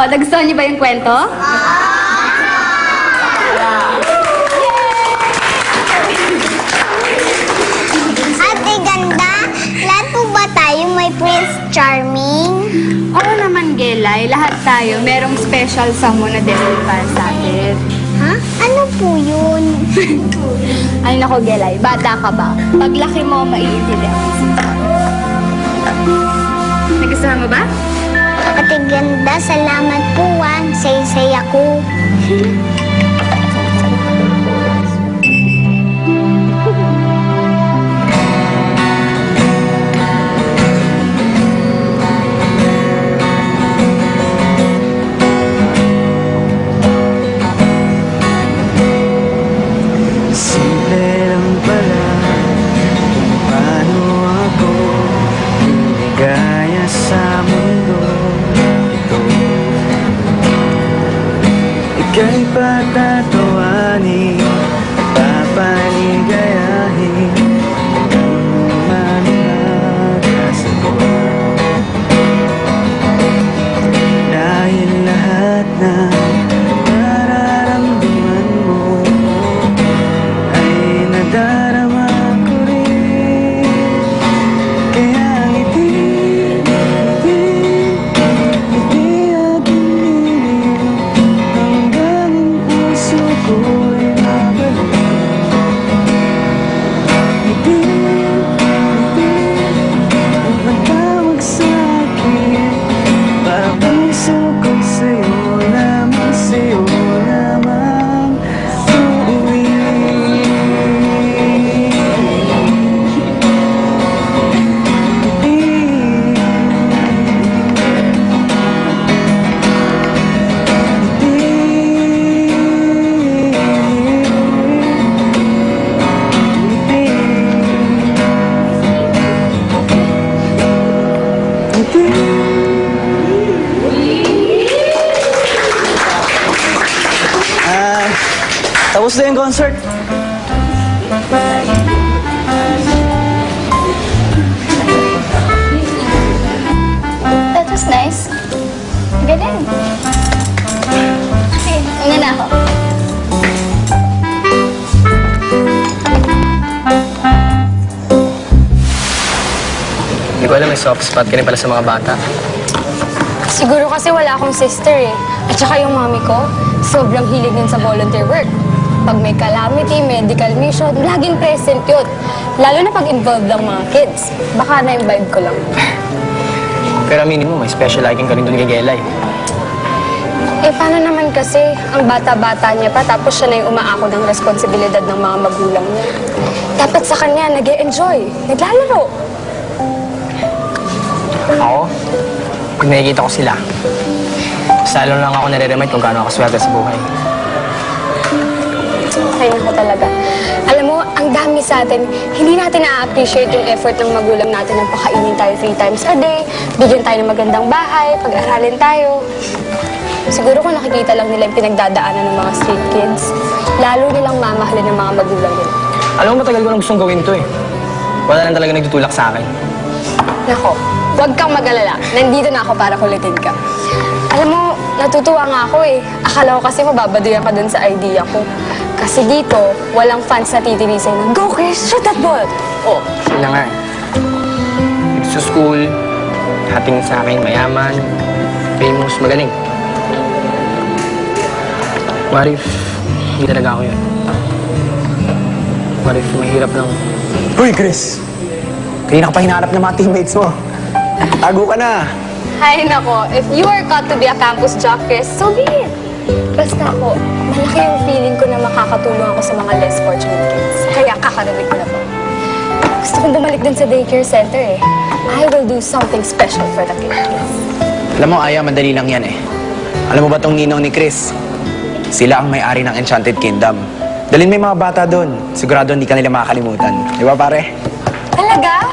nagustuhan niyo ba yung kwento? Ate ganda, lahat po ba tayo may Prince Charming? Oo naman, Gelay. Lahat tayo merong special someone na destined para sa atin. Ha? Ano po yun? Ay nako, Gelay. Bata ka ba? Paglaki mo, maiintindihan mo. Nagustuhan mo ba? Ate ganda, salamat po ah. Say-say ako. Simple lang pala kung paano ako liligaya sa mundo ito. Ika'y patatawanin at papaligayahin hanggang magkasagot. Dahil lahat na nararamdaman mo ay nadarama ko rin. Kaya ngiti aking nilip hanggang ang puso ko'y mabalik. Ngiti ang pagtawag sa akin, para puso ko'y sa'yo lamang, sa'yo lamang uuwi. Tapos na yung concert. That was nice. Galing. Okay, una na ako. Hindi ko alam, may soft spot ka rin pala sa mga bata. Siguro kasi wala akong sister eh. At saka yung mami ko, sobrang hilig din sa volunteer work. Pag may calamity, medical mission, laging present yun. Lalo na pag involved lang mga kids. Baka na-imbibe ko lang. Pero aminin mo, may special liking ka rin doon kay Gelay. Eh, paano naman kasi ang bata-bata niya pa tapos siya na yung umaako ng responsibilidad ng mga magulang niya. Dapat sa kanya, nag-e-enjoy, naglalaro. Ako, pag nakikita ko sila, salo lang ako nare-remind kung gaano ako swerte sa buhay. Ay, naku talaga. Alam mo, ang dami sa atin, hindi natin na-appreciate yung effort ng magulang natin na pakainin tayo 3 times a day, bigyan tayo ng magandang bahay, pag-aralin tayo. Siguro kung nakikita lang nila yung pinagdadaanan ng mga street kids, lalo nilang mamahalin ng mga magulang nila. Alam mo, matagal ko nang gustong gawin to eh. Wala lang talaga nagtutulak sa akin. Nako, huwag kang mag-alala. Nandito na ako para kulitin ka. Alam mo, natutuwa nga ako eh. Akala ko kasi mababaduyan ka dun sa idea ko. Kasi dito, walang fans na titiri sa'yo ng, "Go, Chris! Shoot that ball!" Oo, sila nga eh. Dito sa school, hating sa akin, mayaman, famous, magaling. What if, hindi talaga ako yun? What if, mahirap lang? Uy, Chris! Kanina ka pa hinahanap ng mga teammates mo. Tago ka na. Hay nako, if you are cut to be a campus jock, Chris, so be it. Basta ako, malaki yung feeling ko na makakatulong ako sa mga less fortunate kids. Kaya kakarinig ko na po. Gusto kong bumalik din sa daycare center eh. I will do something special for the kids. Alam mo, Aya, madali lang yan eh. Alam mo ba tong ninong ni Chris? Sila ang may-ari ng Enchanted Kingdom. Dalhin mo yung mga bata doon. Sigurado hindi ka nila makakalimutan. Di ba, pare? Talaga?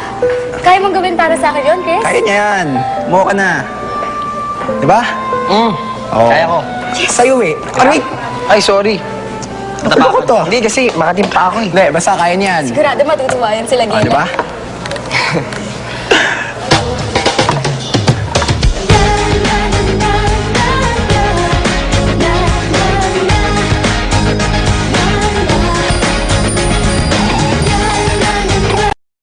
Kaya mong gawin para sa akin yun, Chris? Kaya niya yan. Umuha ka na. Di ba? Oo. Kaya ko. Sa'yo eh. Aray! Ay, sorry. Ano ko to? Hindi, kasi makatimpa ako eh. Hindi, basta kaya niyan. Sigurado matutuwa yan sila, O, Gina. di ba?